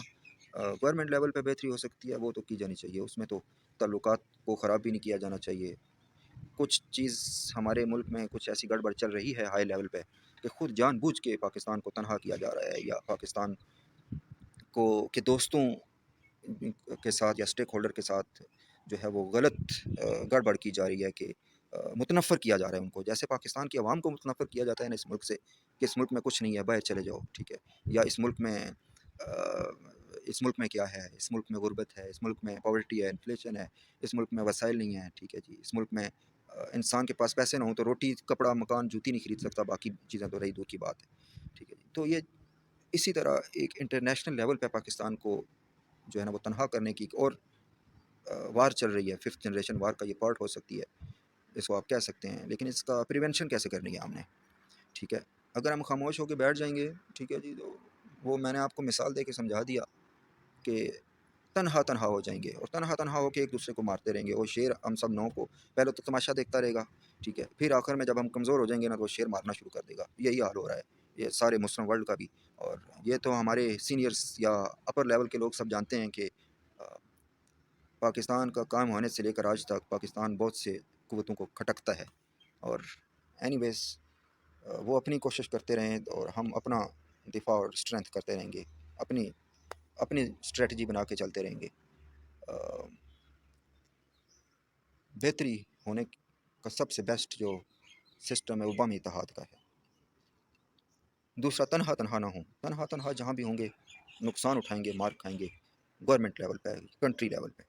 Speaker 1: گورنمنٹ لیول پہ بہتری ہو سکتی ہے وہ تو کی جانی چاہیے، اس میں تو تعلقات کو خراب بھی نہیں کیا جانا چاہیے۔ کچھ چیز ہمارے ملک میں کچھ ایسی گڑبڑ چل رہی ہے ہائی لیول پہ کہ خود جان بوجھ کے پاکستان کو تنہا کیا جا رہا ہے، یا پاکستان کے دوستوں کے ساتھ یا اسٹیک ہولڈر کے ساتھ جو ہے وہ غلط گڑبڑ کی جا رہی ہے، کہ متنفر کیا جا رہا ہے ان کو، جیسے پاکستان کی عوام کو متنفر کیا جاتا ہے نا اس ملک سے، کہ اس ملک میں کچھ نہیں ہے، باہر چلے جاؤ، ٹھیک ہے، یا اس ملک میں کیا ہے، اس ملک میں غربت ہے، اس ملک میں پاورٹی ہے، انفلیشن ہے، اس ملک میں وسائل نہیں ہیں، ٹھیک ہے جی، اس ملک میں انسان کے پاس پیسے نہ ہوں تو روٹی، کپڑا، مکان، جوتی نہیں خرید سکتا، باقی چیزیں تو رہی دور کی بات ہے، ٹھیک ہے جی۔ تو یہ اسی طرح ایک انٹرنیشنل لیول پہ پاکستان کو جو ہے نا وہ تنہا کرنے کی ایک اور وار چل رہی ہے، 5th جنریشن وار کا یہ پارٹ ہو سکتی ہے، اس کو آپ کہہ سکتے ہیں، لیکن اس کا پریونشن کیسے کرنی ہے ہم نے، ٹھیک ہے۔ اگر ہم خاموش ہو کے بیٹھ جائیں گے، ٹھیک ہے جی، تو وہ میں نے آپ کو مثال دے کے سمجھا دیا کہ تنہا ہو جائیں گے، اور تنہا ہو کے ایک دوسرے کو مارتے رہیں گے، اور شیر ہم سب 9 کو پہلے تو تماشا دیکھتا رہے گا، ٹھیک ہے، پھر آخر میں جب ہم کمزور ہو جائیں گے نا تو وہ شیر مارنا شروع کر دے گا۔ یہی حال ہو رہا ہے یہ سارے مسلم ورلڈ کا بھی، اور یہ تو ہمارے سینئرز یا اپر لیول کے لوگ سب جانتے ہیں کہ پاکستان کا قائم ہونے سے لے کر آج تک پاکستان بہت سے قوتوں کو کھٹکتا ہے۔ اور اینی ویز، وہ اپنی کوشش کرتے رہیں اور ہم اپنا دفاع اور اسٹرینتھ کرتے رہیں گے، اپنی اپنی اسٹریٹجی بنا کے چلتے رہیں گے، بہتری ہونے کا سب سے بیسٹ جو سسٹم ہے وہ باہمی اتحاد کا ہے۔ دوسرا، تنہا تنہا نہ ہوں، تنہا تنہا جہاں بھی ہوں گے نقصان اٹھائیں گے، مار کھائیں گے، گورنمنٹ لیول پہ، کنٹری لیول پہ۔